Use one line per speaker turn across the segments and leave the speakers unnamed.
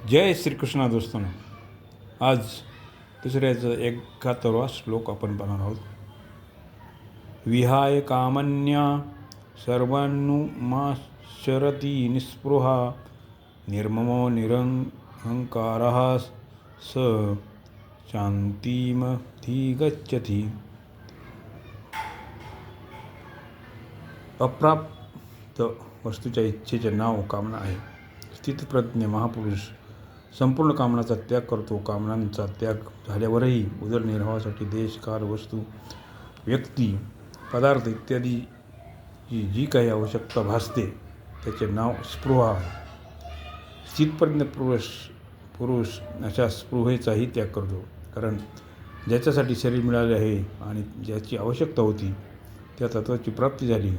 जय श्रीकृष्ण दोस्तांनो. आज तिसऱ्याचा 71वा श्लोक आपण पाहणार आहोत. विहाय कामन्या सर्वानुमाश्चरती निस्पृहा निर्ममो निरहंकारः स शांतिमधिगच्छति. अप्राप्त वस्तूच्या इच्छेचे नाव कामना आहे. स्थितप्रज्ञ महापुरुष संपूर्ण कामनाचा त्याग करतो. कामनांचा त्याग झाल्यावरही उदरनिर्वाहासाठी देश, काल, वस्तू, व्यक्ती, पदार्थ इत्यादी जी काही आवश्यकता भासते त्याचे नाव स्पृहा आहे. स्थितप्रज्ञ पुरुष अशा स्पृहेचाही त्याग करतो. कारण ज्याच्यासाठी शरीर मिळाले आहे आणि ज्याची आवश्यकता होती त्या तत्त्वाची प्राप्ती झाली,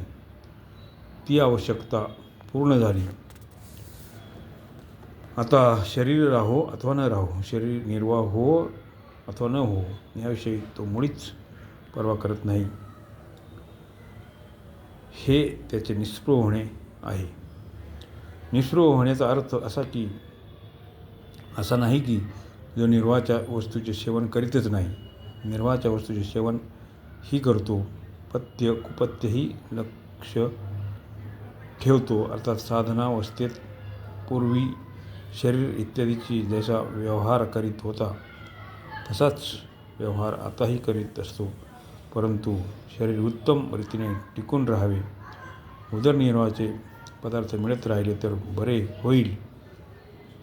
ती आवश्यकता पूर्ण झाली. आता शरीर राहो अथवा न राहो, शरीर निर्वाह हो अथवा न हो, याविषयी तो मुळीच पर्वा करत नाही. हे त्याचे निस्पृह होणे आहे. निस्पृह होण्याचा अर्थ असा नाही की जो निर्वाहाच्या वस्तूचे सेवन करीतच नाही. निर्वाहाच्या वस्तूचे सेवन ही करतो, पथ्य कुपथ्यही लक्ष ठेवतो. अर्थात साधनावस्थेत पूर्वी शरीर इत्यादीची जसा व्यवहार करीत होता तसाच व्यवहार आताही करीत असतो. परंतु शरीर उत्तम रीतीने टिकून राहावे, उदरनिर्वाहाचे पदार्थ मिळत राहिले तर बरे होईल,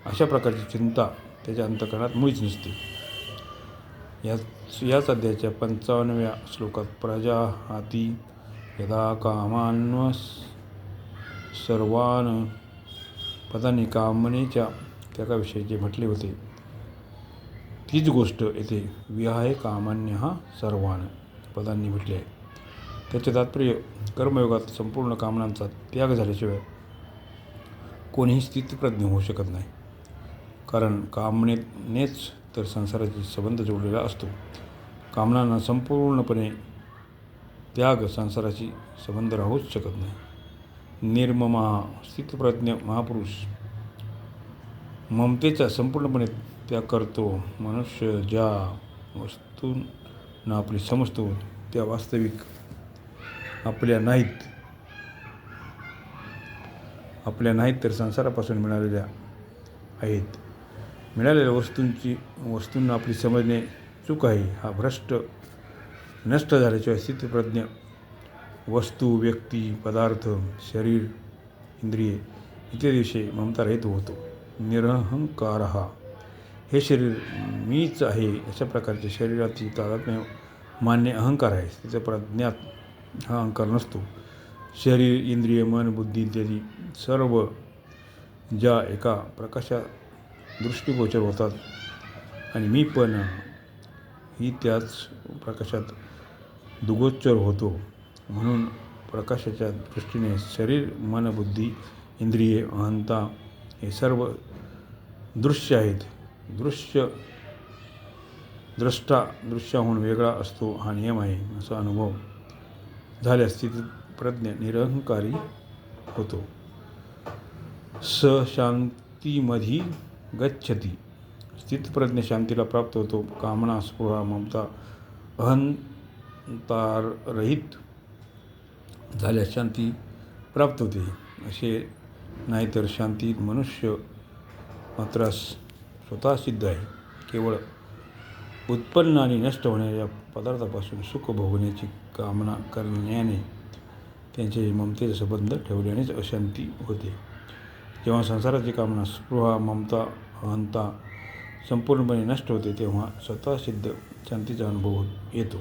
अशा प्रकारची चिंता त्याच्या अंतःकरणात मुळीच नसते. याच अध्यायाच्या 55व्या श्लोकात प्रजाहाती यदा कामान् सर्वान् पदांनी कामनेच्या त्यागाविषयी जे म्हटले होते तीच गोष्ट येथे विहाय कामान्य सर्वान् पदांनी म्हटले आहे. त्याचे तात्पर्य कर्मयोगात संपूर्ण कामनांचा त्याग झाल्याशिवाय कोणीही स्थितप्रज्ञ होऊ शकत नाही. कारण कामनेनेच तर संसाराची संबंध जोडलेला असतो. कामनांना संपूर्णपणे त्याग संसाराशी संबंध राहूच शकत नाही. निर्ममा स्थितप्रज्ञ महापुरुष ममतेचा संपूर्णपणे त्याग करतो. मनुष्य ज्या वस्तूंना आपली समजतो त्या वास्तविक आपल्या नाहीत तर संसारापासून मिळालेल्या आहेत. मिळालेल्या वस्तूंना आपली समजणे चूक आहे. हा भ्रष्ट नष्ट झाल्याशिवाय स्थितप्रज्ञ वस्तू, व्यक्ती, पदार्थ, शरीर, इंद्रिये इत्यादीविषयी ममता रहित होतो. निरहंकार हे शरीर मीच आहे अशा प्रकारचे शरीराची तादात्म्य मान्य अहंकार आहे. त्याच्या प्रज्ञात हा अहंकार नसतो. शरीर, इंद्रिय, मन, बुद्धी इत्यादी सर्व ज्या एका प्रकाशात दृष्टीगोचर होतात आणि मी पण ही त्याच प्रकाशात दुगोचर होतो. म्हणून प्रकाशाच्या दृष्टीने शरीर, मन, बुद्धी, इंद्रिये, अहंता हे सर्व दृश्य आहेत. द्रष्टा दृश्याहून वेगळा असतो हा नियम आहे. असा अनुभव झाल्यास स्थितप्रज्ञ निरहंकारी होतो. स शांतीमधी गच्छति. स्थितप्रज्ञ शांतीला प्राप्त होतो. कामना, स्पृहा, ममता, अहंकाररहित झाल्यास शांती प्राप्त होते. असे नाहीतर शांती मनुष्य मात्र स्वतः सिद्ध आहे. केवळ उत्पन्न आणि नष्ट होणाऱ्या पदार्थापासून सुख भोगण्याची कामना करण्याने त्यांचे ममतेचे संबंध ठेवल्यानेच अशांती होते. जेव्हा संसाराची कामना, स्पृहा, ममता, अहंता संपूर्णपणे नष्ट होते तेव्हा स्वतः सिद्ध शांतीचा अनुभव येतो.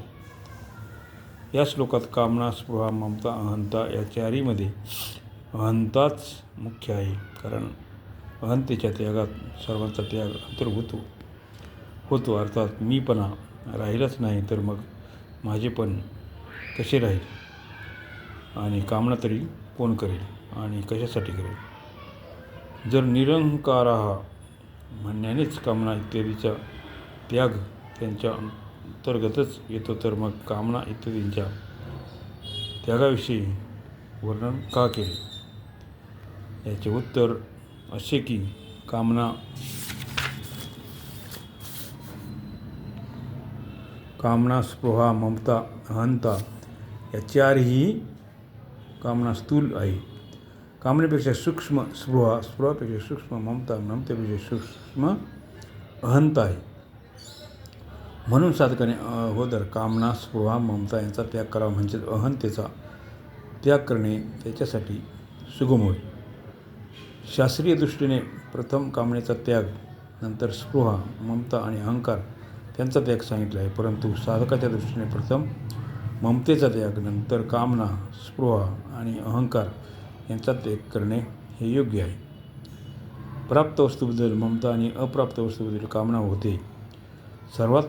या श्लोकात कामना, स्पृहा, ममता, अहंता या चारीमध्ये अहंताच मुख्य आहे. कारण अहंतेच्या त्यागात सर्वांचा त्याग अंतर्भूत होतो. अर्थात मीपणा राहिलाच नाही तर मग माझेपण कसे राहील आणि कामना तरी कोण करेल आणि कशासाठी करेल. जर निरहंकार म्हणण्यानेच कामना इत्यादीचा त्याग त्यांच्या अंतर्गतच येतो तर मग कामना इत्यादींच्या त्यागाविषयी वर्णन का केले. याचे उत्तर असे की कामना कामना, स्पृहा, ममता, अहंता या चारही कामना स्थूल आहे. कामनेपेक्षा सूक्ष्म स्पृहा, स्पृहापेक्षा सूक्ष्म ममता, ममतेपेक्षा सूक्ष्म अहंता आहे. म्हणून साधकाने अगोदर कामना, स्पृहा, ममता यांचा त्याग करावा, म्हणजे अहंतेचा त्याग करणे त्याच्यासाठी सुगम होईल. शास्त्रीय दृष्टीने प्रथम कामनेचा त्याग, नंतर स्पृहा, ममता आणि अहंकार त्यांचा त्याग सांगितला आहे. परंतु साधकाच्या दृष्टीने प्रथम ममतेचा त्याग, नंतर कामना, स्पृहा आणि अहंकार यांचा त्याग करणे हे योग्य आहे. प्राप्त वस्तूबद्दल ममता आणि अप्राप्त वस्तूबद्दल कामना होते. सर्वात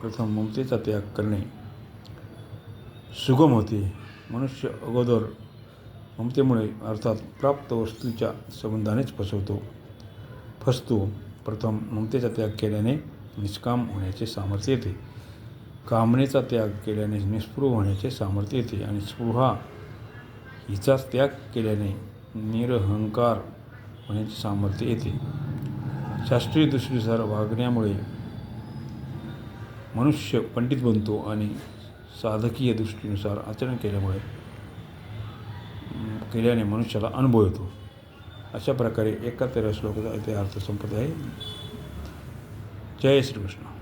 प्रथम ममतेचा त्याग करणे सुगम होते. मनुष्य अगोदर ममतेमुळे अर्थात प्राप्त वस्तूच्या संबंधानेच फसतो. प्रथम ममतेचा त्याग केल्याने निष्काम होण्याचे सामर्थ्य येते. कामनेचा त्याग केल्याने निस्पृह होण्याचे सामर्थ्य येते आणि स्पृहा हिचा त्याग केल्याने निरहंकार होण्याचे सामर्थ्य येते. शास्त्रीय दृष्टीनुसार वागण्यामुळे मनुष्य पंडित बनतो आणि साधकीय दृष्टीनुसार आचरण केल्याने मनुष्याला अनुभव येतो. अशा प्रकारे 71 श्लोकाचा इथे अर्थ संपत आहे. जय श्रीकृष्ण.